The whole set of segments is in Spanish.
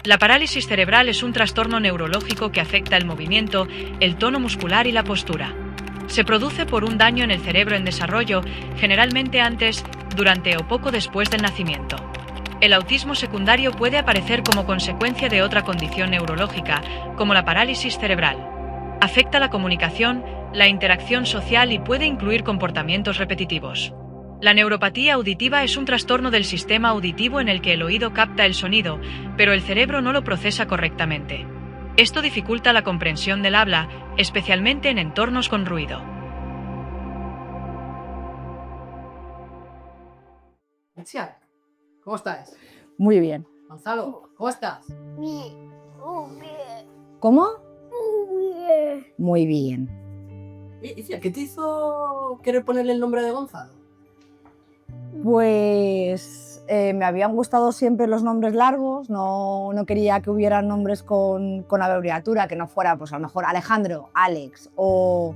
La parálisis cerebral es un trastorno neurológico que afecta el movimiento, el tono muscular y la postura. Se produce por un daño en el cerebro en desarrollo, generalmente antes, durante o poco después del nacimiento. El autismo secundario puede aparecer como consecuencia de otra condición neurológica, como la parálisis cerebral. Afecta la comunicación, la interacción social y puede incluir comportamientos repetitivos. La neuropatía auditiva es un trastorno del sistema auditivo en el que el oído capta el sonido, pero el cerebro no lo procesa correctamente. Esto dificulta la comprensión del habla, especialmente en entornos con ruido. Alicia, ¿cómo estás? Muy bien. Gonzalo, ¿cómo estás? Bien. Muy bien. ¿Cómo? Muy bien. Muy bien. Alicia, ¿qué te hizo querer ponerle el nombre de Gonzalo? Pues me habían gustado siempre los nombres largos, no quería que hubieran nombres con abreviatura, que no fuera pues a lo mejor Alejandro, Alex o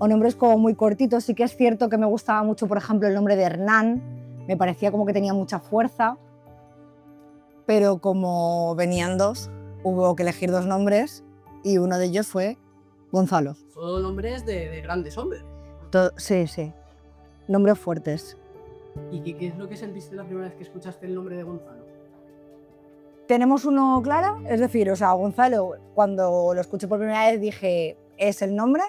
nombres como muy cortitos. Sí que es cierto que me gustaba mucho, por ejemplo, el nombre de Hernán, me parecía como que tenía mucha fuerza, pero como venían dos, hubo que elegir dos nombres y uno de ellos fue Gonzalo. Son nombres de grandes hombres. Sí, sí, nombres fuertes. ¿Y qué es lo que sentiste la primera vez que escuchaste el nombre de Gonzalo? Tenemos uno claro, es decir, o sea, Gonzalo, cuando lo escuché por primera vez dije, es el nombre,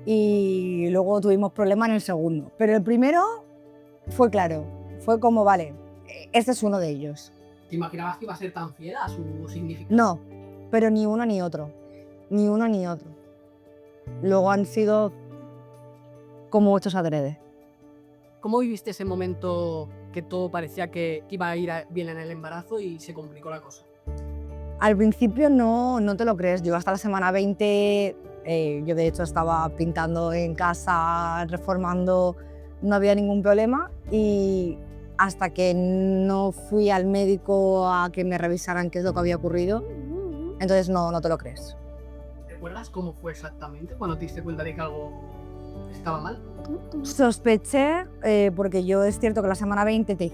y luego tuvimos problema en el segundo. Pero el primero fue claro, fue como, vale, este es uno de ellos. ¿Te imaginabas que iba a ser tan fiel a su significado? No, pero ni uno ni otro, ni uno ni otro. Luego han sido como hechos adrede. ¿Cómo viviste ese momento que todo parecía que iba a ir bien en el embarazo y se complicó la cosa? Al principio no te lo crees. Yo hasta la semana 20, yo de hecho estaba pintando en casa, reformando, no había ningún problema, y hasta que no fui al médico a que me revisaran qué es lo que había ocurrido, entonces no te lo crees. ¿Recuerdas cómo fue exactamente cuando te diste cuenta de que algo estaba mal? Sospeché, porque yo es cierto que la semana 20 te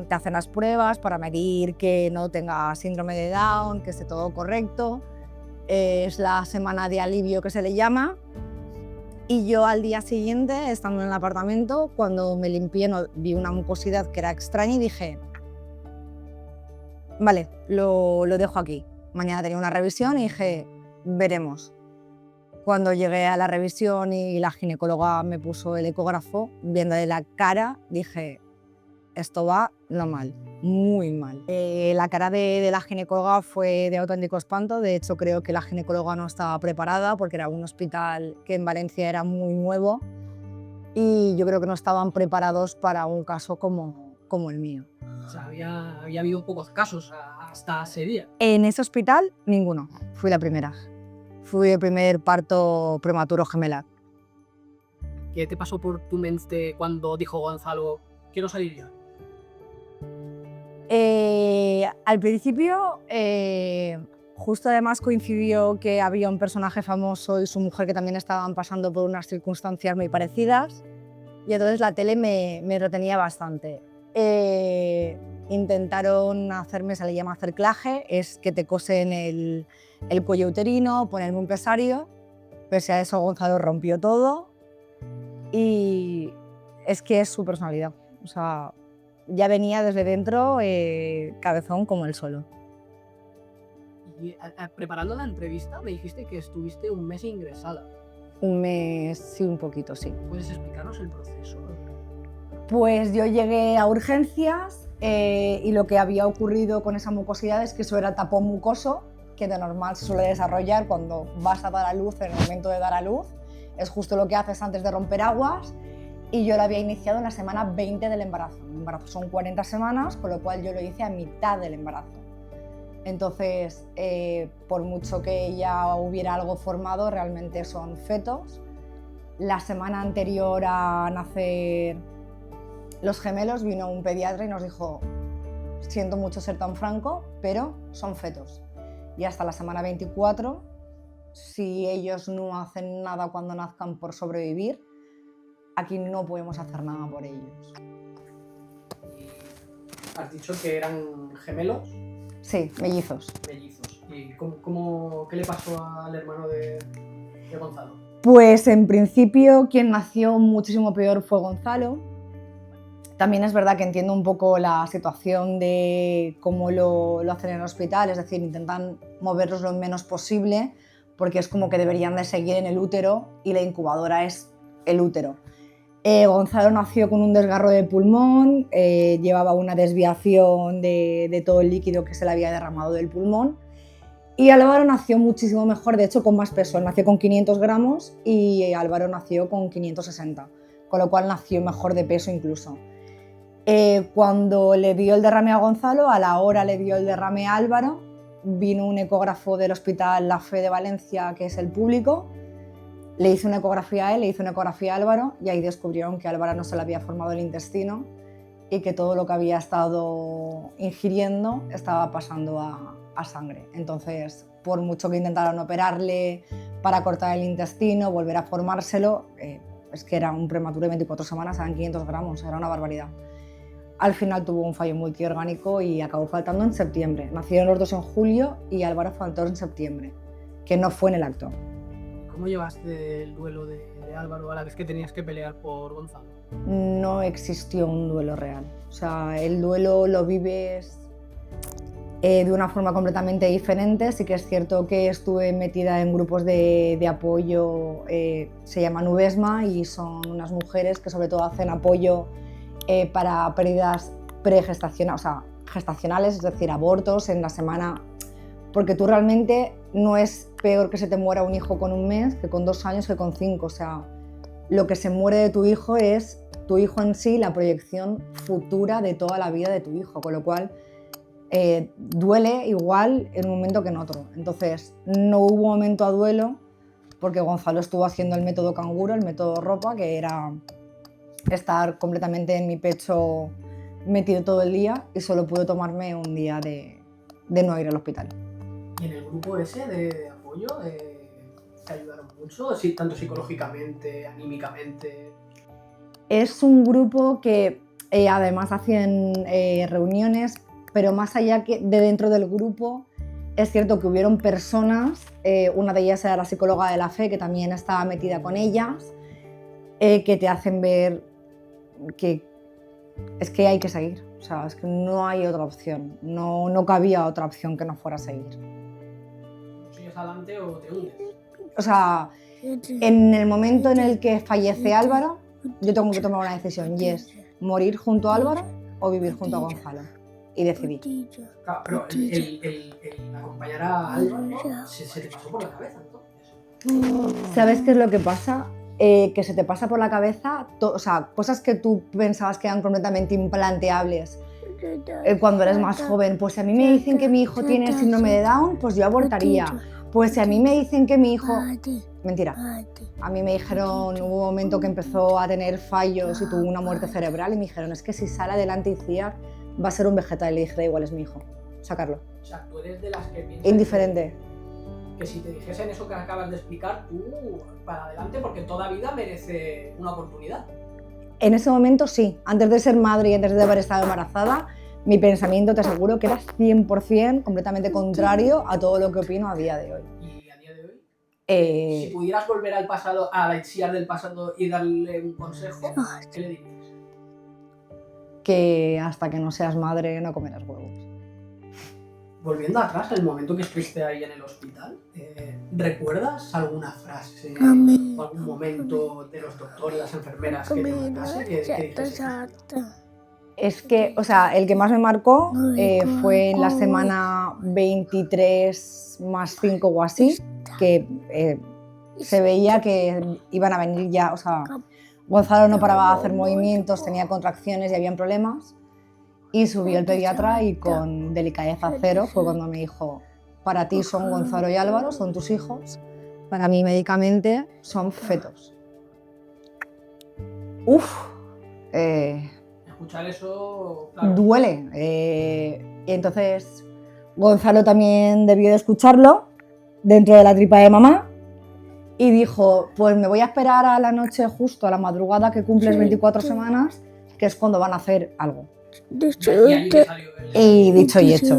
hacen las pruebas para medir que no tenga síndrome de Down, que esté todo correcto. Es la semana de alivio que se le llama. Y yo al día siguiente, estando en el apartamento, cuando me limpié, vi una mucosidad que era extraña y dije, vale, lo dejo aquí. Mañana tenía una revisión y dije, veremos. Cuando llegué a la revisión y la ginecóloga me puso el ecógrafo, viéndole la cara, dije, esto va no mal, muy mal. La cara de la ginecóloga fue de auténtico espanto. De hecho, creo que la ginecóloga no estaba preparada porque era un hospital que en Valencia era muy nuevo y yo creo que no estaban preparados para un caso como el mío. O sea, había habido pocos casos hasta ese día. En ese hospital, ninguno. Fui la primera. Fui el primer parto prematuro gemelar. ¿Qué te pasó por tu mente cuando dijo Gonzalo, quiero salir yo? Al principio, justo además coincidió que había un personaje famoso y su mujer que también estaban pasando por unas circunstancias muy parecidas, y entonces la tele me retenía bastante. Intentaron hacerme, se le llama cerclaje, es que te cosen el cuello uterino, ponerme un pesario. Pese a eso, Gonzalo rompió todo y es que es su personalidad. O sea, ya venía desde dentro cabezón como él solo. Y preparando la entrevista me dijiste que estuviste un mes ingresada. Un mes, sí, un poquito, sí. ¿Puedes explicarnos el proceso? Pues yo llegué a urgencias y lo que había ocurrido con esa mucosidad es que eso era tapón mucoso, que de normal se suele desarrollar cuando vas a dar a luz, en el momento de dar a luz. Es justo lo que haces antes de romper aguas, y yo lo había iniciado en la semana 20 del embarazo. El embarazo son 40 semanas, con lo cual yo lo hice a mitad del embarazo. Entonces, por mucho que ya hubiera algo formado, realmente son fetos. La semana anterior a nacer los gemelos vino un pediatra y nos dijo, siento mucho ser tan franco, pero son fetos. Y hasta la semana 24, si ellos no hacen nada cuando nazcan por sobrevivir, aquí no podemos hacer nada por ellos. Has dicho que eran gemelos. Sí, mellizos. Mellizos. ¿Y qué le pasó al hermano de Gonzalo? Pues en principio quien nació muchísimo peor fue Gonzalo. También es verdad que entiendo un poco la situación de cómo lo hacen en el hospital, es decir, intentan moverlos lo menos posible porque es como que deberían de seguir en el útero y la incubadora es el útero. Gonzalo nació con un desgarro de pulmón, llevaba una desviación de todo el líquido que se le había derramado del pulmón. Y Álvaro nació muchísimo mejor, de hecho con más peso. Él nació con 500 gramos y Álvaro nació con 560, con lo cual nació mejor de peso incluso. Cuando le dio el derrame a Gonzalo, a la hora le dio el derrame a Álvaro, vino un ecógrafo del hospital La Fe de Valencia, que es el público, le hizo una ecografía a él, le hizo una ecografía a Álvaro y ahí descubrieron que a Álvaro no se le había formado el intestino y que todo lo que había estado ingiriendo estaba pasando a sangre. Entonces, por mucho que intentaron operarle para cortar el intestino, volver a formárselo, es que era un prematuro de 24 semanas, eran 500 gramos, era una barbaridad. Al final tuvo un fallo multiorgánico y acabó faltando en septiembre. Nacieron los dos en julio y Álvaro faltó en septiembre, que no fue en el acto. ¿Cómo llevaste el duelo de Álvaro a la vez que tenías que pelear por Gonzalo? No existió un duelo real. O sea, el duelo lo vives de una forma completamente diferente. Sí que es cierto que estuve metida en grupos de apoyo, se llaman UBESMA y son unas mujeres que sobre todo hacen apoyo para pérdidas pregestacionales, o sea, gestacionales, es decir, abortos en la semana, porque tú realmente no es peor que se te muera un hijo con un mes que con 2 años que con 5, o sea, lo que se muere de tu hijo es tu hijo en sí, la proyección futura de toda la vida de tu hijo, con lo cual duele igual en un momento que en otro. Entonces, no hubo momento a duelo porque Gonzalo estuvo haciendo el método canguro, el método ropa, que era estar completamente en mi pecho metido todo el día y solo pude tomarme un día de no ir al hospital. ¿Y en el grupo ese de apoyo te ayudaron mucho, sí, tanto psicológicamente, anímicamente? Es un grupo que además hacen reuniones, pero más allá de dentro del grupo, es cierto que hubieron personas, una de ellas era la psicóloga de La Fe, que también estaba metida con ellas, que te hacen ver que es que hay que seguir, o sea, es que no hay otra opción, no cabía otra opción que no fuera seguir. ¿Sigues adelante o te hundes? O sea, en el momento en el que fallece Álvaro, yo tengo que tomar una decisión y es morir junto a Álvaro o vivir junto a Gonzalo. Y decidí. Claro, pero el acompañar a Álvaro se te pasó por la cabeza, entonces. ¿Sabes qué es lo que pasa? Que se te pasa por la cabeza, o sea, cosas que tú pensabas que eran completamente implanteables cuando eres más joven. Pues si a mí me dicen que mi hijo tiene síndrome de Down, pues yo abortaría. Pues si a mí me dicen que mi hijo... Mentira. A mí me dijeron, hubo un momento que empezó a tener fallos y tuvo una muerte cerebral y me dijeron, es que si sale adelante Itziar va a ser un vegetal. Y le dije, da igual, es mi hijo, sacarlo. O sea, tú eres de las que piensas... Indiferente. Que si te dijesen eso que acabas de explicar, tú para adelante, porque toda vida merece una oportunidad. En ese momento sí, antes de ser madre y antes de haber estado embarazada, mi pensamiento te aseguro que era 100% completamente contrario a todo lo que opino a día de hoy. ¿Y a día de hoy? Si pudieras volver al pasado, a la Itziar del pasado y darle un consejo, ¿qué le dirías? Que hasta que no seas madre no comerás huevos. Volviendo atrás, el momento que estuviste ahí en el hospital, ¿recuerdas alguna frase o algún momento de los doctores, las enfermeras que te marcase? Que dijese? Es que, o sea, el que más me marcó fue en la semana 23 más 5 o así, que se veía que iban a venir ya, o sea, Gonzalo no paraba de hacer movimientos, tenía contracciones y habían problemas. Y subió el pediatra y con delicadeza cero fue cuando me dijo, para ti son Gonzalo y Álvaro, son tus hijos, para mí médicamente son fetos. Escuchar eso, claro. Duele. Y entonces Gonzalo también debió de escucharlo dentro de la tripa de mamá y dijo, pues me voy a esperar a la noche justo, a la madrugada que cumples 24 semanas, que es cuando van a hacer algo. Y ahí te salió Y dicho y hecho.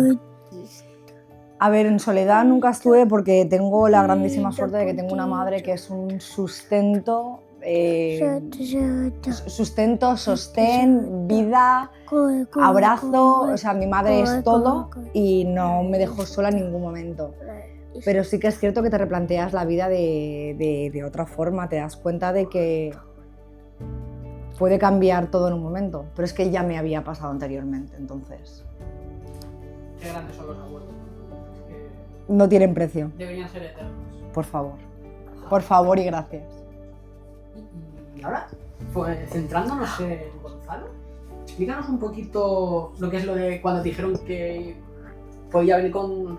A ver, en soledad nunca estuve porque tengo la grandísima suerte de que tengo una madre que es un sustento, sostén, vida, abrazo, o sea, mi madre es todo y no me dejó sola en ningún momento. Pero sí que es cierto que te replanteas la vida de otra forma, te das cuenta de que puede cambiar todo en un momento, pero es que ya me había pasado anteriormente, entonces Qué grandes son los abuelos. Es que no tienen precio, deberían ser eternos. por favor y gracias. Y ahora, pues centrándonos en Gonzalo, explícanos un poquito lo que es lo de cuando te dijeron que podía venir con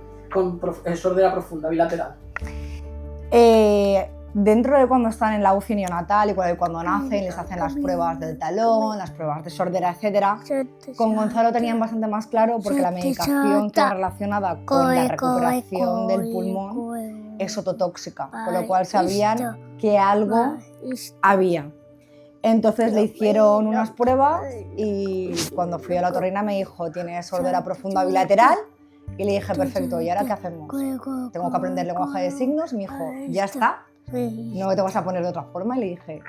sordera profunda bilateral. Dentro de cuando están en la UCI neonatal y cuando nacen, les hacen las pruebas del talón, las pruebas de sordera, etc. Con Gonzalo tenían bastante más claro porque la medicación que está relacionada con la recuperación del pulmón es ototóxica, con lo cual sabían que algo había. Entonces le hicieron unas pruebas y cuando fui a la otorrina me dijo, tiene sordera profunda bilateral. Y le dije, perfecto, ¿y ahora qué hacemos? Tengo que aprender lenguaje de signos. Me dijo, ya está, no te vas a poner de otra forma. Y le dije,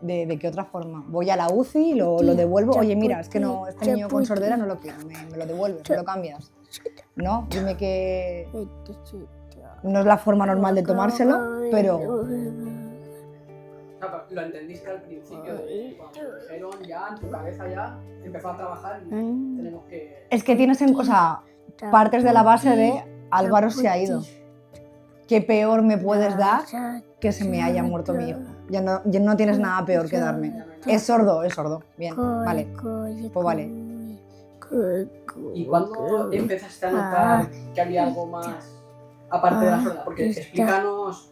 ¿de qué otra forma? Voy a la UCI, lo devuelvo. Oye, mira, es que no, este niño con sordera no lo quiero, me lo devuelves, me lo cambias. No, dime que no es la forma normal de tomárselo, pero... Lo entendiste al principio, cuando te dijeron ya, en tu cabeza ya empezó a trabajar y tenemos que... Es que tienes en cosa... Partes de la base de Álvaro se ha ido. ¿Qué peor me puedes dar que se me haya muerto mi hijo? Ya no tienes nada peor que darme. Es sordo. Bien, vale. Pues vale. ¿Y cuándo empezaste a notar que había algo más aparte de la sordera? Porque explícanos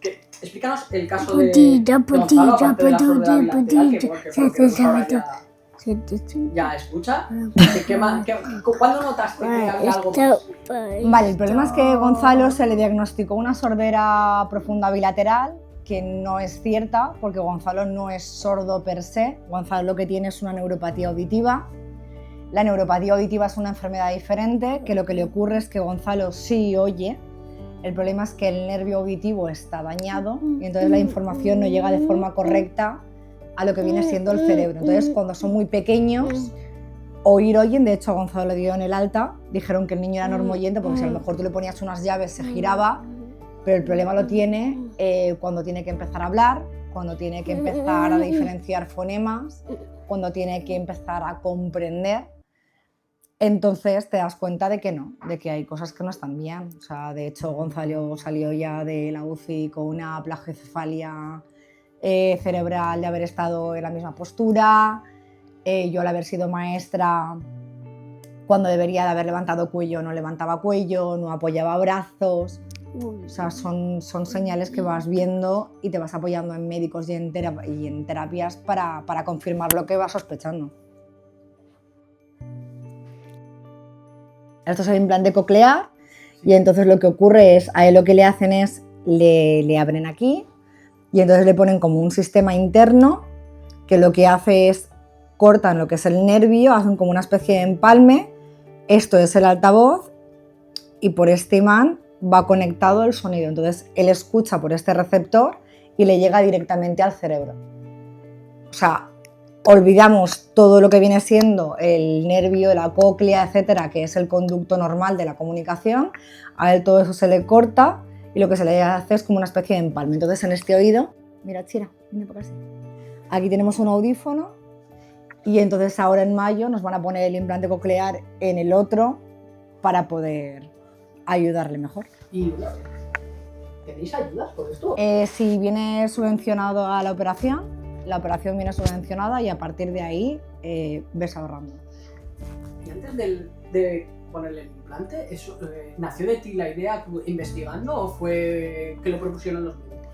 el caso de Gonzalo, aparte de la sordera bilateral, que ahora ya escucha. ¿Cuándo notaste que había algo más? Vale, el problema es que a Gonzalo se le diagnosticó una sordera profunda bilateral, que no es cierta, porque Gonzalo no es sordo per se. Gonzalo lo que tiene es una neuropatía auditiva. La neuropatía auditiva es una enfermedad diferente, que lo que le ocurre es que Gonzalo sí oye. El problema es que el nervio auditivo está dañado y entonces la información no llega de forma correcta a lo que viene siendo el cerebro. Entonces, cuando son muy pequeños, oyen, de hecho a Gonzalo le dio en el alta, dijeron que el niño era normoyente porque si a lo mejor tú le ponías unas llaves se giraba, pero el problema lo tiene cuando tiene que empezar a hablar, cuando tiene que empezar a diferenciar fonemas, cuando tiene que empezar a comprender. Entonces te das cuenta de que no, de que hay cosas que no están bien. O sea, de hecho Gonzalo salió ya de la UCI con una plagiocefalia cerebral de haber estado en la misma postura. Yo al haber sido maestra, cuando debería de haber levantado cuello, no levantaba cuello, no apoyaba brazos. O sea, son señales que vas viendo y te vas apoyando en médicos y en terapias para confirmar lo que vas sospechando. Esto es el implante coclear y entonces lo que ocurre es, a él lo que le hacen es, le abren aquí y entonces le ponen como un sistema interno que lo que hace es, cortan lo que es el nervio, hacen como una especie de empalme, esto es el altavoz y por este imán va conectado el sonido, entonces él escucha por este receptor y le llega directamente al cerebro. O sea, olvidamos todo lo que viene siendo el nervio, la cóclea, etcétera, que es el conducto normal de la comunicación, a él todo eso se le corta y lo que se le hace es como una especie de empalme. Entonces en este oído, mira Chira, ven por acá. Aquí tenemos un audífono y entonces ahora en mayo nos van a poner el implante coclear en el otro para poder ayudarle mejor. ¿Y tenéis ayudas por esto? Si viene subvencionado a la operación viene subvencionada y a partir de ahí ves ahorrando. Y antes de ponerle el implante, eso, ¿nació de ti la idea investigando o fue que lo propusieron los médicos?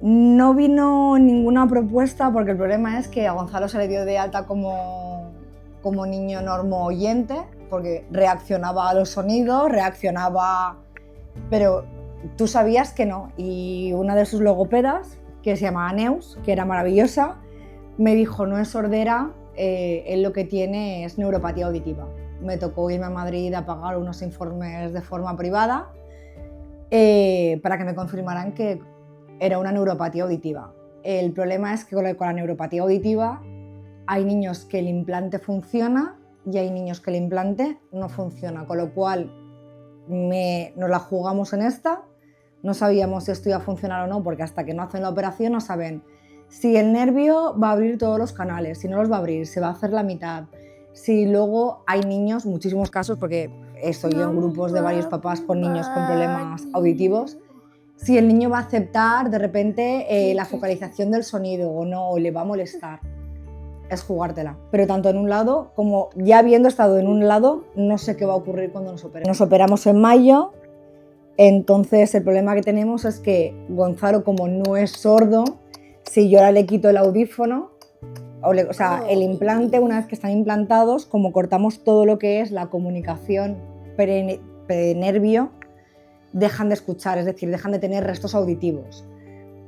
No vino ninguna propuesta porque el problema es que a Gonzalo se le dio de alta como niño normo oyente porque reaccionaba a los sonidos, pero tú sabías que no. Y una de sus logopedas, que se llamaba Neus, que era maravillosa, me dijo, no es sordera, él lo que tiene es neuropatía auditiva. me tocó irme a Madrid a pagar unos informes de forma privada para que me confirmaran que era una neuropatía auditiva. El problema es que con la neuropatía auditiva hay niños que el implante funciona y hay niños que el implante no funciona, con lo cual nos la jugamos en esta. No sabíamos si esto iba a funcionar o no, porque hasta que no hacen la operación no saben si el nervio va a abrir todos los canales, si no los va a abrir, se va a hacer la mitad. Si luego hay niños, muchísimos casos, porque estoy en grupos de varios papás con niños con problemas auditivos, si el niño va a aceptar de repente la focalización del sonido o no, o le va a molestar. Es jugártela. Pero tanto en un lado como ya habiendo estado en un lado, no sé qué va a ocurrir cuando nos operemos. Nos operamos en mayo, entonces el problema que tenemos es que Gonzalo, como no es sordo, si yo ahora le quito el audífono, o sea, el implante, una vez que están implantados, como cortamos todo lo que es la comunicación perinervio, dejan de escuchar, es decir, dejan de tener restos auditivos.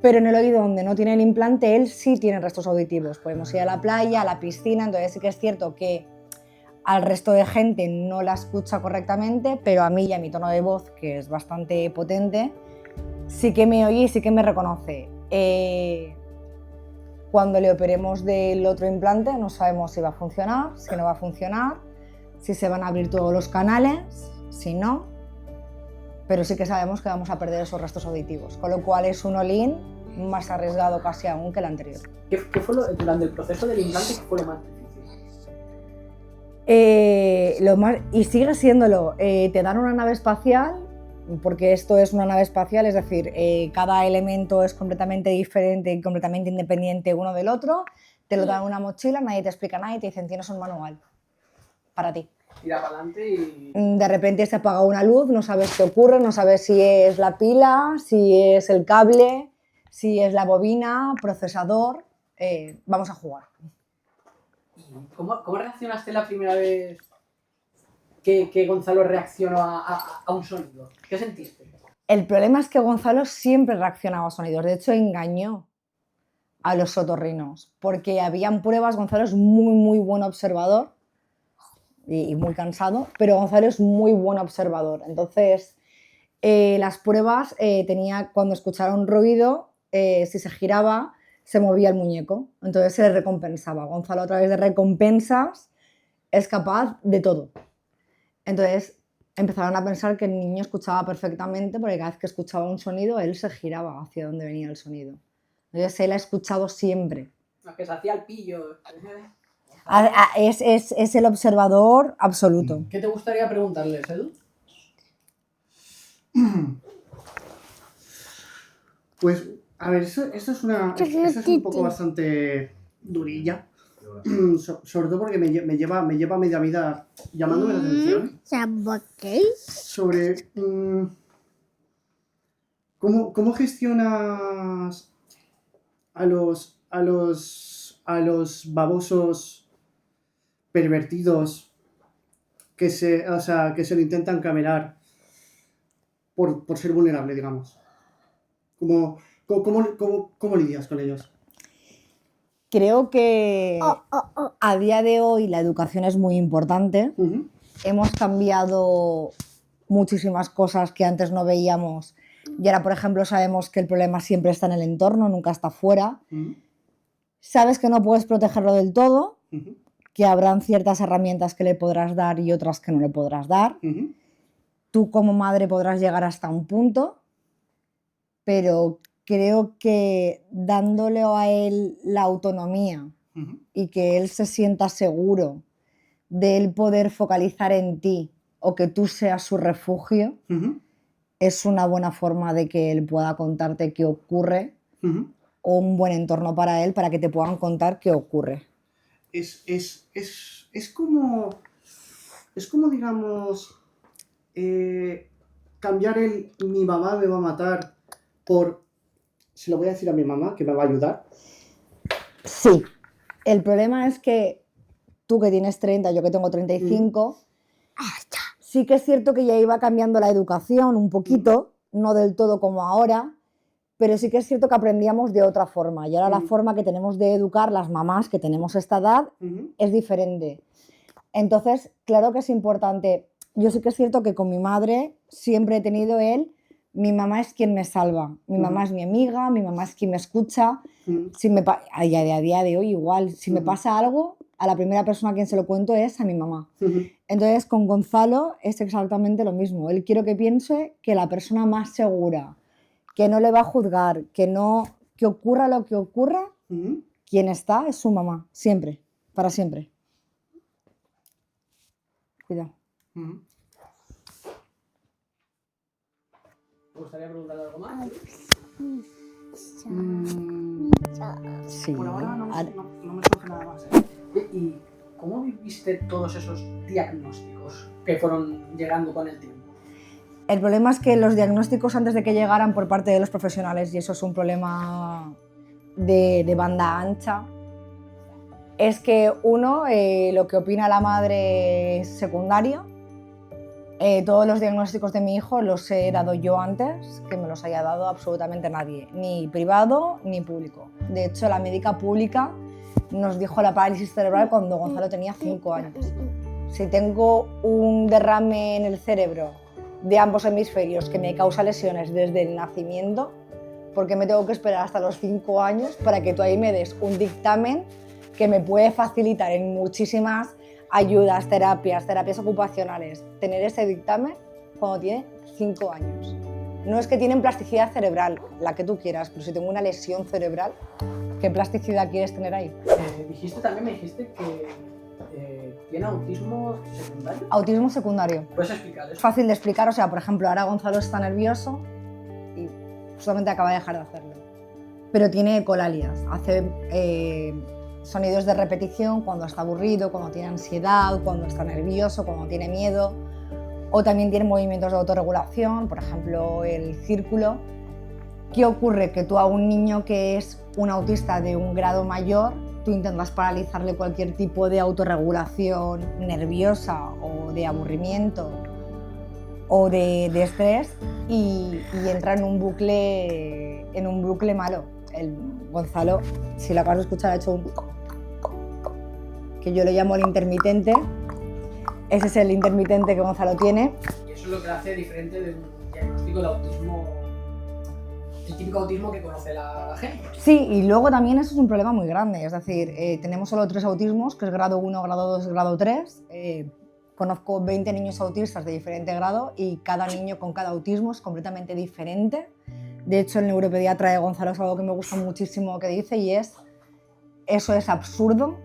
Pero en el oído donde no tiene el implante, él sí tiene restos auditivos. Podemos ir a la playa, a la piscina, entonces sí que es cierto que al resto de gente no la escucha correctamente, pero a mí y a mi tono de voz, que es bastante potente, sí que me oye y sí que me reconoce. Cuando le operemos del otro implante no sabemos si va a funcionar, si no va a funcionar, si se van a abrir todos los canales, si no, pero sí que sabemos que vamos a perder esos restos auditivos, con lo cual es un all-in más arriesgado casi aún que el anterior. ¿Qué fue durante el proceso del implante, qué fue lo más difícil? Y sigue siéndolo, te dan una nave espacial, porque esto es una nave espacial, es decir, cada elemento es completamente diferente y completamente independiente uno del otro, te lo dan en una mochila, nadie te explica nada y te dicen tienes un manual para ti. Tira para adelante y... De repente se apaga una luz, no sabes qué ocurre, no sabes si es la pila, si es el cable, si es la bobina, procesador, vamos a jugar. ¿Cómo reaccionaste la primera vez que Gonzalo reaccionó a un sonido? ¿Qué sentiste? El problema es que Gonzalo siempre reaccionaba a sonidos, de hecho engañó a los otorrinos, porque habían pruebas, Gonzalo es muy buen observador y muy cansado, pero Gonzalo es muy buen observador, entonces las pruebas cuando escuchara un ruido, si se giraba, se movía el muñeco, entonces se le recompensaba. Gonzalo a través de recompensas es capaz de todo. Entonces empezaron a pensar que el niño escuchaba perfectamente porque cada vez que escuchaba un sonido él se giraba hacia donde venía el sonido. Entonces él ha escuchado siempre. Que se hacía el pillo. Es el observador absoluto. ¿Qué te gustaría preguntarle, Edu? Pues, a ver, esto es un poco bastante durilla. Sobre todo porque me lleva media vida llamándome la atención sobre cómo gestionas a los babosos pervertidos que se lo intentan camerar por ser vulnerable, digamos. ¿Cómo lidias con ellos? Creo que a día de hoy la educación es muy importante. Uh-huh. Hemos cambiado muchísimas cosas que antes no veíamos y ahora, por ejemplo, sabemos que el problema siempre está en el entorno, nunca está fuera. Uh-huh. Sabes que no puedes protegerlo del todo, Uh-huh. que habrán ciertas herramientas que le podrás dar y otras que no le podrás dar. Uh-huh. Tú como madre podrás llegar hasta un punto, pero creo que dándole a él la autonomía Uh-huh. y que él se sienta seguro de él poder focalizar en ti o que tú seas su refugio, Uh-huh. es una buena forma de que él pueda contarte qué ocurre Uh-huh. o un buen entorno para él para que te puedan contar qué ocurre. Es como digamos, cambiar mi mamá me va a matar por se lo voy a decir a mi mamá que me va a ayudar. Sí, el problema es que tú que tienes 30, yo que tengo 35, sí que es cierto que ya iba cambiando la educación un poquito, no del todo como ahora, pero sí que es cierto que aprendíamos de otra forma y ahora la forma que tenemos de educar las mamás que tenemos esta edad Uh-huh. es diferente. Entonces, claro que es importante. Yo sí que es cierto que con mi madre siempre he tenido mi mamá es quien me salva, mi mamá es mi amiga, mi mamá es quien me escucha. Si a día de hoy igual, si me pasa algo, a la primera persona a quien se lo cuento es a mi mamá. Entonces con Gonzalo es exactamente lo mismo. Él quiero que piense que la persona más segura, que no le va a juzgar, que ocurra lo que ocurra, quien está es su mamá, siempre, para siempre. Cuidado. ¿Te gustaría preguntarle algo más? Sí. Por ahora no me surge nada más. ¿Y cómo viviste todos esos diagnósticos que fueron llegando con el tiempo? El problema es que los diagnósticos antes de que llegaran por parte de los profesionales, y eso es un problema de banda ancha, es que uno, lo que opina la madre es secundario. Todos los diagnósticos de mi hijo los he dado yo antes que me los haya dado absolutamente nadie, ni privado ni público. De hecho, la médica pública nos dijo la parálisis cerebral cuando Gonzalo tenía 5 años. Si tengo un derrame en el cerebro de ambos hemisferios que me causa lesiones desde el nacimiento, ¿por qué me tengo que esperar hasta los 5 años para que tú ahí me des un dictamen que me puede facilitar en muchísimas ayudas, terapias ocupacionales, tener ese dictamen cuando tiene 5 años? No es que tienen plasticidad cerebral, la que tú quieras, pero si tengo una lesión cerebral, ¿qué plasticidad quieres tener ahí? Me dijiste que tiene autismo secundario. Autismo secundario. ¿Puedes explicar Es eso? fácil de explicar, o sea, por ejemplo, ahora Gonzalo está nervioso y solamente acaba de dejar de hacerlo. Pero tiene ecolalias, hace sonidos de repetición cuando está aburrido, cuando tiene ansiedad, cuando está nervioso, cuando tiene miedo. O también tiene movimientos de autorregulación, por ejemplo, el círculo. ¿Qué ocurre? Que tú a un niño que es un autista de un grado mayor, tú intentas paralizarle cualquier tipo de autorregulación nerviosa o de aburrimiento o de estrés y entra en un bucle malo. El Gonzalo, si lo acabas de escuchar, ha hecho un... que yo le llamo el intermitente. Ese es el intermitente que Gonzalo tiene. Y eso es lo que le hace diferente de un diagnóstico de autismo, el típico autismo que conoce la gente. Sí, y luego también eso es un problema muy grande. Es decir, tenemos solo 3 autismos, que es grado 1, grado 2 y grado 3. Conozco 20 niños autistas de diferente grado y cada niño con cada autismo es completamente diferente. De hecho, el neuropediatra de Gonzalo es algo que me gusta muchísimo que dice y es: eso es absurdo,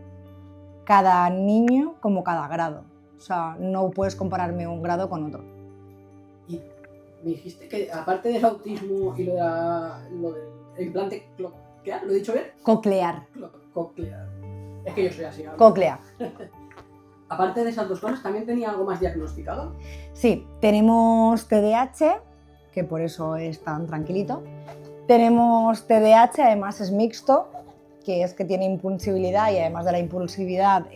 cada niño como cada grado. O sea, no puedes compararme un grado con otro. Y me dijiste que aparte del autismo y lo del implante coclear, ¿lo he dicho bien? Coclear. Coclear. Es que yo soy así. Coclea. Aparte de esas 2 cosas, ¿también tenía algo más diagnosticado? Sí, tenemos TDAH, que por eso es tan tranquilito. Tenemos TDAH, además es mixto, que es que tiene impulsibilidad y además de la impulsividad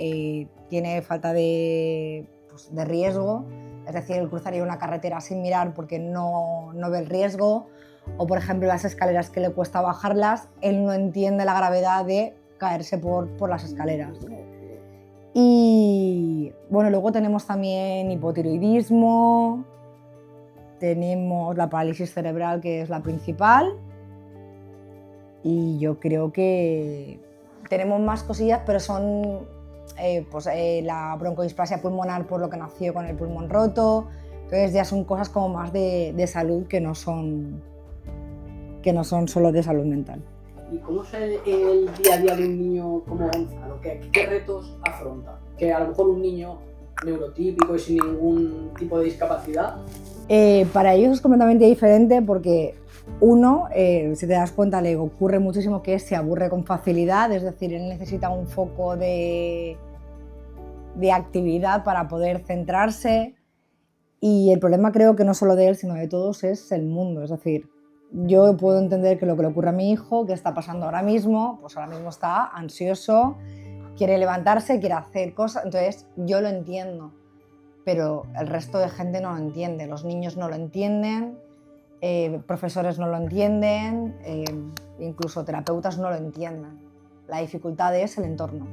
tiene falta de riesgo. Es decir, él cruzaría una carretera sin mirar porque no ve el riesgo. O, por ejemplo, las escaleras que le cuesta bajarlas, él no entiende la gravedad de caerse por las escaleras. Y bueno, luego tenemos también hipotiroidismo, tenemos la parálisis cerebral, que es la principal, y yo creo que tenemos más cosillas, pero son la broncodisplasia pulmonar por lo que nació con el pulmón roto. Entonces ya son cosas como más de salud que no son solo de salud mental. ¿Y cómo es el día a día de un niño como Gonzalo? ¿Qué retos afronta? Que a lo mejor un niño neurotípico y sin ningún tipo de discapacidad. Para ellos es completamente diferente porque uno, si te das cuenta, le ocurre muchísimo que se aburre con facilidad, es decir, él necesita un foco de actividad para poder centrarse, y el problema creo que no solo de él sino de todos es el mundo. Es decir, yo puedo entender que lo que le ocurre a mi hijo, que está pasando ahora mismo, pues ahora mismo está ansioso, quiere levantarse, quiere hacer cosas, entonces yo lo entiendo, pero el resto de gente no lo entiende, los niños no lo entienden, profesores no lo entienden, incluso terapeutas no lo entienden. La dificultad es el entorno.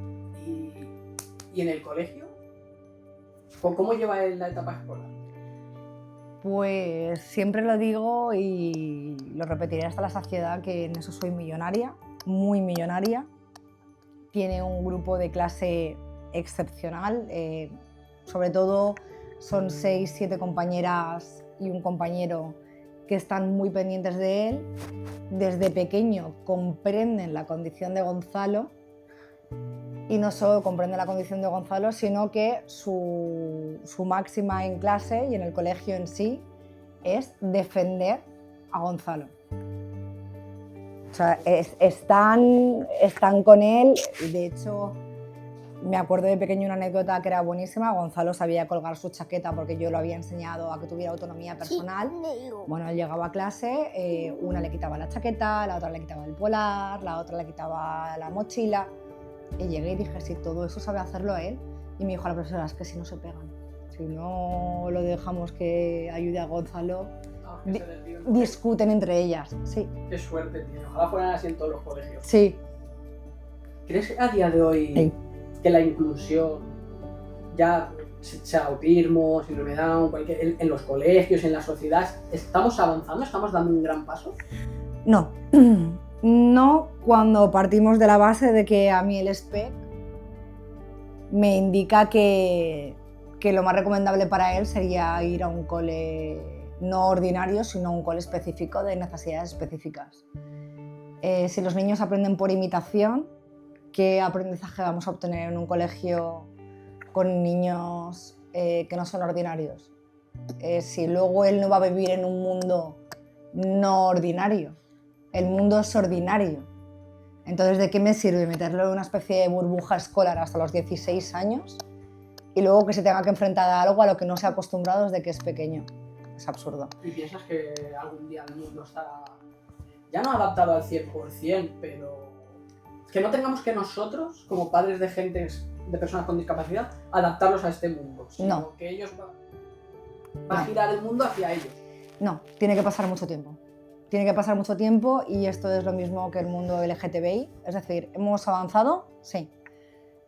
¿Y en el colegio? ¿Cómo lleva él la etapa escolar? Pues siempre lo digo y lo repetiré hasta la saciedad, que en eso soy millonaria, muy millonaria. Tiene un grupo de clase excepcional, sobre todo son 6, 7 compañeras y un compañero que están muy pendientes de él. Desde pequeño comprenden la condición de Gonzalo y no solo comprenden la condición de Gonzalo, sino que su máxima en clase y en el colegio en sí es defender a Gonzalo. O sea, están con él. De hecho, me acuerdo de pequeño una anécdota que era buenísima. Gonzalo sabía colgar su chaqueta porque yo lo había enseñado a que tuviera autonomía personal. Bueno, él llegaba a clase, una le quitaba la chaqueta, la otra le quitaba el polar, la otra le quitaba la mochila. Y llegué y dije, sí, todo eso sabe hacerlo él. Y me dijo la profesora, es que si no se pegan, si no lo dejamos que ayude a Gonzalo, discuten entre ellas. Sí. Qué suerte, tío. Ojalá fueran así en todos los colegios. Sí. ¿Crees a día de hoy que la inclusión, ya sea autismo, síndrome de Down, en los colegios, en la sociedad, estamos avanzando, estamos dando un gran paso? No. No, cuando partimos de la base de que a mí el SPEC me indica que lo más recomendable para él sería ir a un cole no ordinario, sino un cole específico de necesidades específicas. Si los niños aprenden por imitación, ¿qué aprendizaje vamos a obtener en un colegio con niños que no son ordinarios? Si luego él no va a vivir en un mundo no ordinario. El mundo es ordinario. Entonces, ¿de qué me sirve meterlo en una especie de burbuja escolar hasta los 16 años y luego que se tenga que enfrentar a algo a lo que no se ha acostumbrado desde que es pequeño? Es absurdo. ¿Y piensas que algún día el mundo está ya no adaptado al 100%, pero que no tengamos que nosotros, como padres de personas con discapacidad, adaptarlos a este mundo, sino que ellos va a girar el mundo hacia ellos? No, tiene que pasar mucho tiempo. Tiene que pasar mucho tiempo y esto es lo mismo que el mundo LGTBI. Es decir, ¿hemos avanzado? Sí.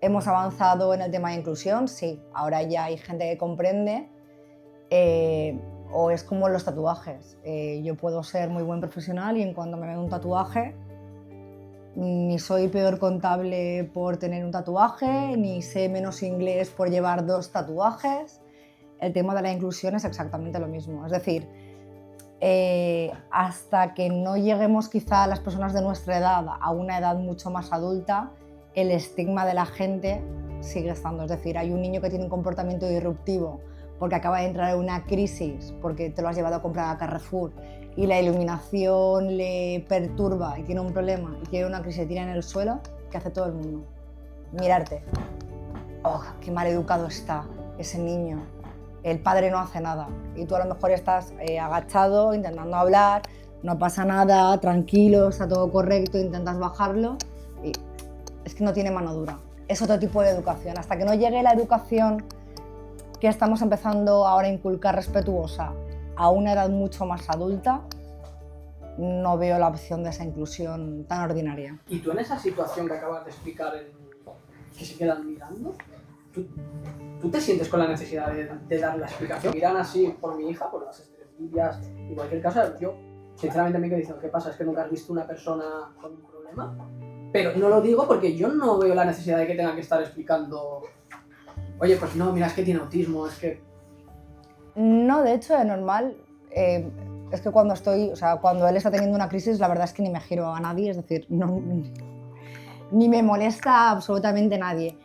¿Hemos avanzado en el tema de inclusión? Sí. Ahora ya hay gente que comprende. O es como los tatuajes. Yo puedo ser muy buen profesional y en cuanto me veo un tatuaje, ni soy peor contable por tener un tatuaje, ni sé menos inglés por llevar 2 tatuajes. El tema de la inclusión es exactamente lo mismo. Es decir, hasta que no lleguemos quizá a las personas de nuestra edad a una edad mucho más adulta, el estigma de la gente sigue estando. Es decir, hay un niño que tiene un comportamiento disruptivo porque acaba de entrar en una crisis, porque te lo has llevado a comprar a Carrefour y la iluminación le perturba y tiene un problema y tiene una crisis y tira en el suelo, ¿qué hace todo el mundo? Mirarte. ¡Oh, qué mal educado está ese niño! El padre no hace nada y tú a lo mejor estás agachado intentando hablar, no pasa nada, tranquilo, está todo correcto, intentas bajarlo y es que no tiene mano dura. Es otro tipo de educación. Hasta que no llegue la educación que estamos empezando ahora a inculcar respetuosa a una edad mucho más adulta, no veo la opción de esa inclusión tan ordinaria. ¿Y tú en esa situación que acabas de explicar, que se quedan mirando, ¿tú te sientes con la necesidad de dar la explicación? Miran así por mi hija, por las estrellas y cualquier cosa. Yo, sinceramente, me quedo diciendo, ¿qué pasa? ¿Es que nunca has visto una persona con un problema? Pero no lo digo porque yo no veo la necesidad de que tenga que estar explicando, oye, pues no, mira, es que tiene autismo, es que... No, de hecho, es normal. Es que cuando él está teniendo una crisis, la verdad es que ni me giro a nadie, es decir, ni me molesta absolutamente nadie.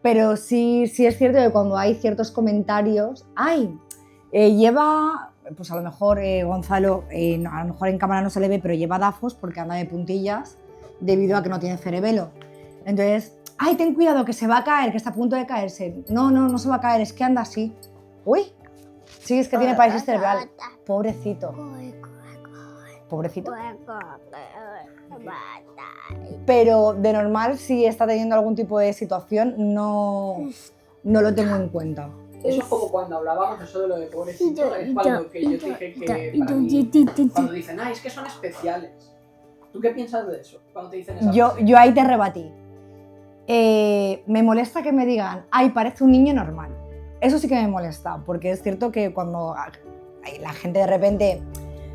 Pero sí es cierto que cuando hay ciertos comentarios, lleva, pues a lo mejor Gonzalo, a lo mejor en cámara no se le ve, pero lleva dafos porque anda de puntillas debido a que no tiene cerebelo. Entonces, ten cuidado que se va a caer, que está a punto de caerse. No se va a caer, es que anda así. Uy, sí, es que tiene parálisis cerebral. Pobrecito. Pobrecito. Pero de normal, si está teniendo algún tipo de situación, no lo tengo en cuenta. Eso es como cuando hablábamos eso de lo de pobrecito, es cuando que yo te dije que para mí, cuando dicen, es que son especiales. ¿Tú qué piensas de eso? Cuando te dicen esa frase? Yo ahí te rebatí. Me molesta que me digan, parece un niño normal. Eso sí que me molesta, porque es cierto que cuando la gente de repente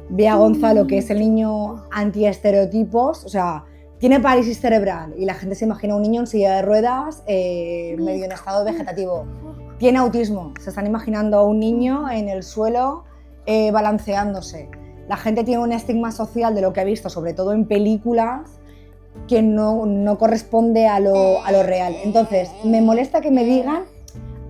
ve a Gonzalo, que es el niño anti-estereotipos, o sea, tiene parálisis cerebral y la gente se imagina un niño en silla de ruedas, medio en estado vegetativo. Tiene autismo, se están imaginando a un niño en el suelo balanceándose. La gente tiene un estigma social de lo que ha visto, sobre todo en películas, que no corresponde a lo real. Entonces, me molesta que me digan,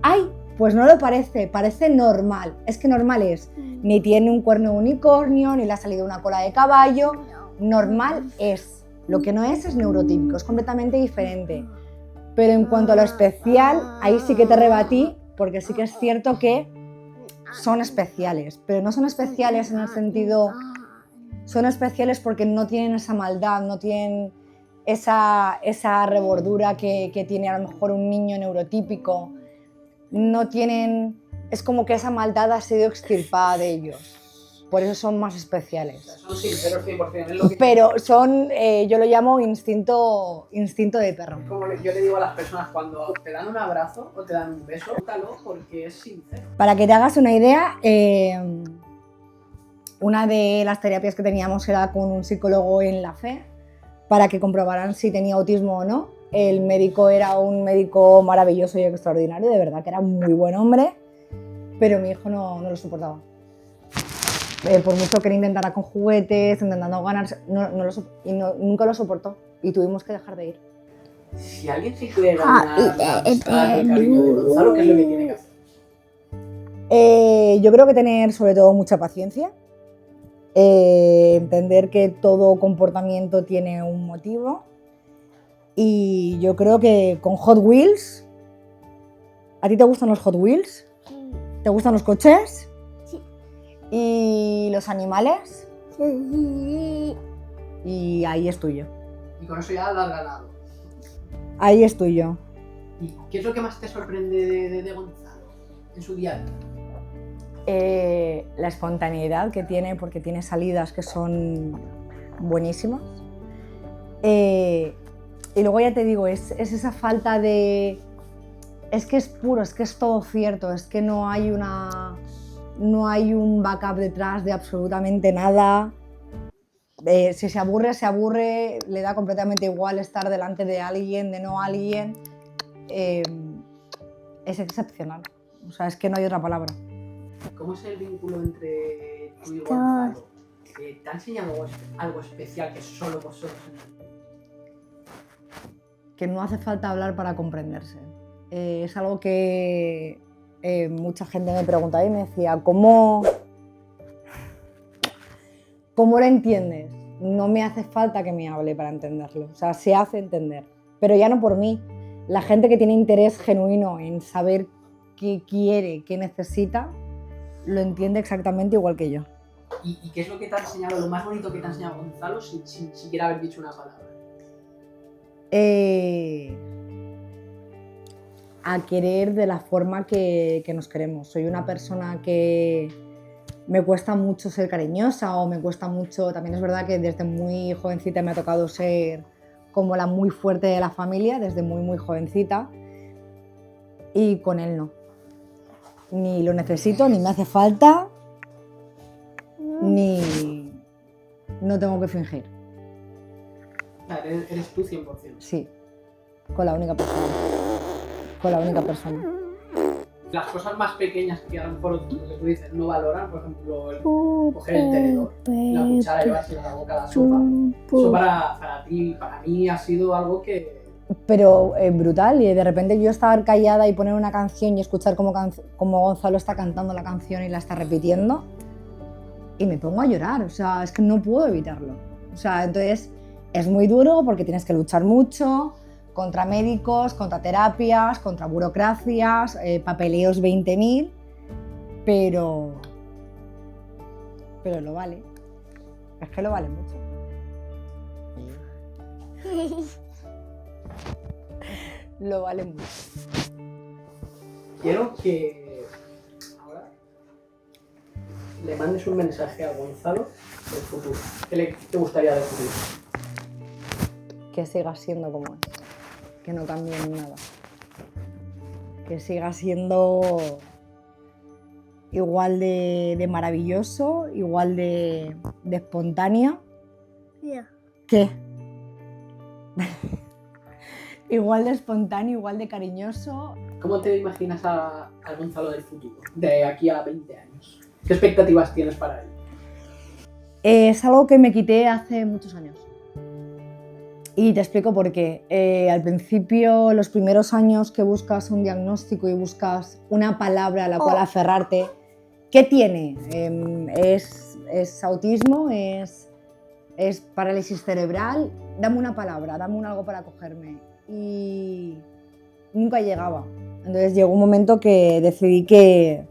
¡ay! Pues no lo parece, parece normal. Es que normal es, ni tiene un cuerno de unicornio, ni le ha salido una cola de caballo. Normal es. Lo que no es neurotípico, es completamente diferente. Pero en cuanto a lo especial, ahí sí que te rebatí, porque sí que es cierto que son especiales. Pero no son especiales en el sentido... Son especiales porque no tienen esa maldad, no tienen esa rebordura que tiene a lo mejor un niño neurotípico. No tienen... Es como que esa maldad ha sido extirpada de ellos. Por eso son más especiales. Son sinceros 100%. Es lo que... Pero son, yo lo llamo instinto de perro. Como yo le digo a las personas cuando te dan un abrazo o te dan un beso, útalo porque es sincero. Para que te hagas una idea, una de las terapias que teníamos era con un psicólogo en la fe para que comprobaran si tenía autismo o no. El médico era un médico maravilloso y extraordinario, de verdad que era muy buen hombre, pero mi hijo no lo soportaba. Por mucho que intentara con juguetes, intentando ganarse, nunca lo soportó y tuvimos que dejar de ir. Si alguien se quiere ganar la amistad y el cariño de Gonzalo, ¿qué es lo que tiene que hacer? Yo creo que tener sobre todo mucha paciencia, entender que todo comportamiento tiene un motivo y yo creo que con Hot Wheels, ¿a ti te gustan los Hot Wheels? ¿Te gustan los coches? Sí. ¿Y los animales? Sí. Y ahí estoy yo. Y con eso ya lo has ganado. Ahí estoy yo. ¿Y qué es lo que más te sorprende de Gonzalo en su día a día? La espontaneidad que tiene, porque tiene salidas que son buenísimas. Y luego ya te digo, es esa falta de... Es que es puro, es que es todo cierto, es que no hay un backup detrás de absolutamente nada. Si se aburre, le da completamente igual estar delante de alguien, de no alguien. Es excepcional, o sea, es que no hay otra palabra. ¿Cómo es el vínculo entre tú y Gonzalo? ¿Te ha enseñado algo especial que solo vosotros entendéis? Que no hace falta hablar para comprenderse. Es algo que mucha gente me preguntaba y me decía, ¿cómo lo entiendes? No me hace falta que me hable para entenderlo, o sea, se hace entender, pero ya no por mí. La gente que tiene interés genuino en saber qué quiere, qué necesita, lo entiende exactamente igual que yo. ¿Y qué es lo que te ha enseñado, lo más bonito que te ha enseñado Gonzalo sin siquiera haber dicho una palabra? A querer de la forma que nos queremos. Soy una persona que me cuesta mucho ser cariñosa o me cuesta mucho... También es verdad que desde muy jovencita me ha tocado ser como la muy fuerte de la familia, desde muy jovencita, y con él no. Ni lo necesito, ni me hace falta, ni... No tengo que fingir. Eres tú 100%. Sí, con la única persona. Con la única persona. Las cosas más pequeñas que a lo mejor lo que tú dices no valoran, por ejemplo, el coger el tenedor, la cuchara y llevarse a la boca la sopa. Eso para ti, para mí ha sido algo que... Pero brutal, y de repente yo estar callada y poner una canción y escuchar cómo Gonzalo está cantando la canción y la está repitiendo y me pongo a llorar, o sea, es que no puedo evitarlo. O sea, entonces es muy duro porque tienes que luchar mucho contra médicos, contra terapias, contra burocracias, papeleos 20.000, pero lo vale. Es que lo vale mucho. Lo vale mucho. Quiero que ahora le mandes un mensaje a Gonzalo del futuro. ¿Qué te gustaría del futuro? Que siga siendo como es, que no cambie en nada. que siga siendo igual de maravilloso, igual de espontánea. ¿Qué? Igual de espontáneo, igual de cariñoso. ¿Cómo te imaginas al Gonzalo del futuro, de aquí a 20 años? ¿Qué expectativas tienes para él? Es algo que me quité hace muchos años. Y te explico por qué. Al principio, los primeros años que buscas un diagnóstico y buscas una palabra a la cual aferrarte, ¿qué tiene? ¿Es autismo? ¿Es parálisis cerebral? Dame una palabra, dame algo para cogerme. Y nunca llegaba. Entonces llegó un momento que decidí que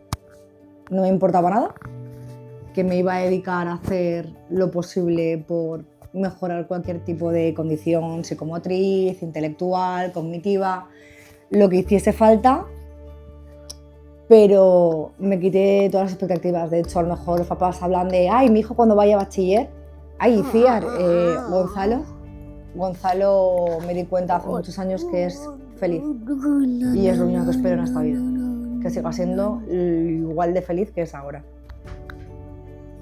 no me importaba nada, que me iba a dedicar a hacer lo posible por mejorar cualquier tipo de condición psicomotriz, intelectual, cognitiva, lo que hiciese falta, pero me quité todas las expectativas. De hecho, a lo mejor los papás hablan de ¡ay, mi hijo cuando vaya a bachiller! ¡Ay, Ciar! Gonzalo me di cuenta hace muchos años que es feliz y es lo único que espero en esta vida, que siga siendo igual de feliz que es ahora.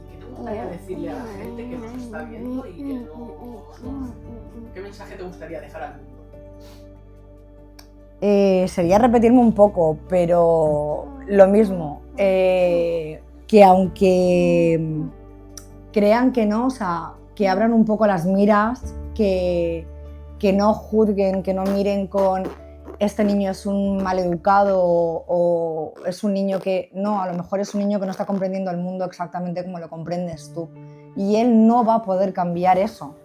¿Qué te gustaría decirle a la gente que nos está viendo y que no? ¿Qué mensaje te gustaría dejar al mundo? Sería repetirme un poco, pero lo mismo, que aunque crean que no, o sea, que abran un poco las miras, que no juzguen, que no miren con este niño es un maleducado o es un niño que no, a lo mejor es un niño que no está comprendiendo el mundo exactamente como lo comprendes tú y él no va a poder cambiar eso.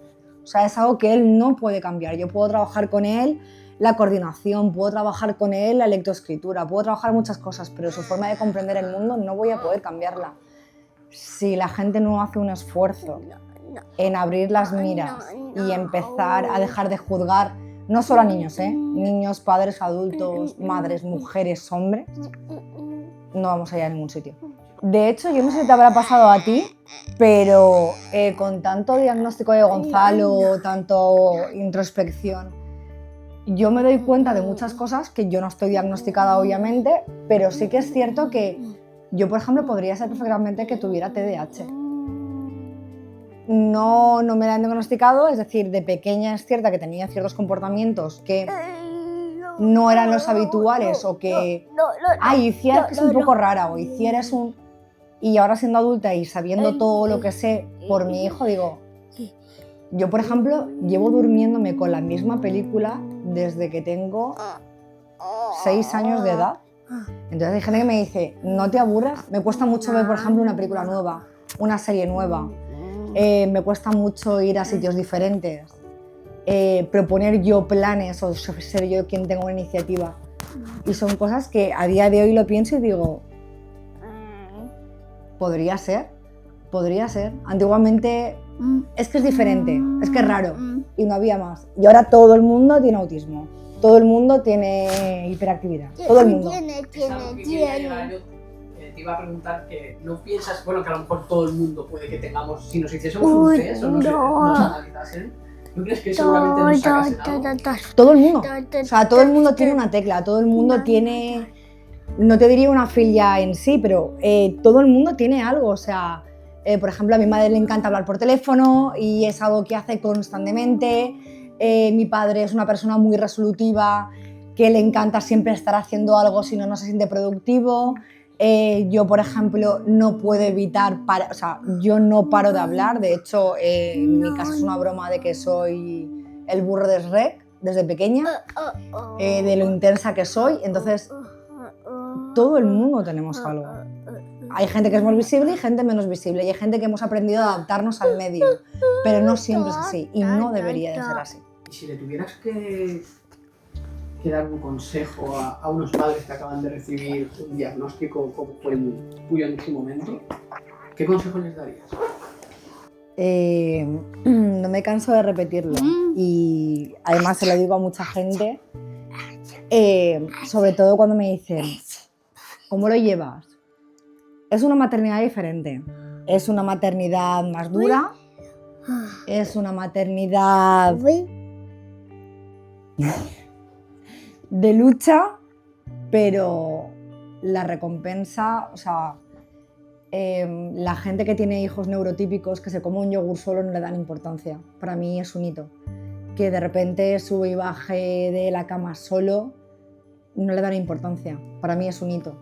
O sea, es algo que él no puede cambiar. Yo puedo trabajar con él la coordinación, puedo trabajar con él la lectoescritura, puedo trabajar muchas cosas, pero su forma de comprender el mundo no voy a poder cambiarla. Si la gente no hace un esfuerzo en abrir las miras y empezar a dejar de juzgar, no solo a niños, niños, padres, adultos, madres, mujeres, hombres, no vamos a ir a ningún sitio. De hecho, yo no sé si te habrá pasado a ti, pero con tanto diagnóstico de Gonzalo, tanto introspección, yo me doy cuenta de muchas cosas que yo no estoy diagnosticada, obviamente, pero sí que es cierto que yo, por ejemplo, podría ser perfectamente que tuviera TDAH. No me la han diagnosticado, es decir, de pequeña es cierta que tenía ciertos comportamientos que no eran los habituales o que Iciar es un poco rara o Iciar es un... Y ahora siendo adulta y sabiendo todo lo que sé por mi hijo, digo, yo por ejemplo llevo durmiéndome con la misma película desde que tengo 6 años de edad. Entonces hay gente que me dice, no te aburras, me cuesta mucho ver por ejemplo una película nueva, una serie nueva. Me cuesta mucho ir a sitios diferentes, proponer yo planes o ser yo quien tenga una iniciativa. Y son cosas que a día de hoy lo pienso y digo, podría ser. Antiguamente es que es diferente, es que es raro y no había más. Y ahora todo el mundo tiene autismo, todo el mundo tiene hiperactividad, todo el mundo. Te iba a preguntar que no piensas, bueno, que a lo mejor todo el mundo puede que tengamos, si nos hiciésemos un test o nos analizasen, ¿no crees que seguramente nos sacasen algo? Todo el mundo, o sea, todo el mundo tiene una tecla, todo el mundo tiene, no te diría una filia en sí, pero todo el mundo tiene algo, o sea, por ejemplo, a mi madre le encanta hablar por teléfono y es algo que hace constantemente, mi padre es una persona muy resolutiva, que le encanta siempre estar haciendo algo si no se siente productivo. Yo, por ejemplo, no puedo evitar, o sea, yo no paro de hablar. De hecho, en mi casa es una broma de que soy el burro de Shrek desde pequeña, de lo intensa que soy. Entonces, todo el mundo tenemos algo. Hay gente que es más visible y gente menos visible. Y hay gente que hemos aprendido a adaptarnos al medio. Pero no siempre es así y no debería de ser así. Y si le tuvieras que dar un consejo a unos padres que acaban de recibir un diagnóstico como fue el tuyo en su momento, ¿qué consejo les darías? No me canso de repetirlo y además se lo digo a mucha gente, sobre todo cuando me dicen, ¿cómo lo llevas? Es una maternidad diferente, es una maternidad más dura, es una maternidad de lucha pero la recompensa, o sea, la gente que tiene hijos neurotípicos que se come un yogur solo no le dan importancia. Para mí es un hito. Que de repente sube y baje de la cama solo, no le dan importancia. Para mí es un hito.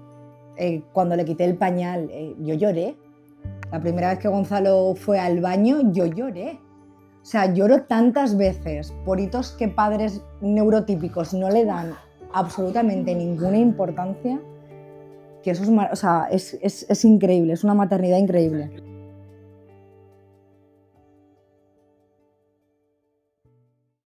Cuando le quité el pañal, yo lloré. La primera vez que Gonzalo fue al baño, yo lloré. O sea, lloro tantas veces por hitos que padres neurotípicos no le dan absolutamente ninguna importancia, que eso es increíble, es una maternidad increíble.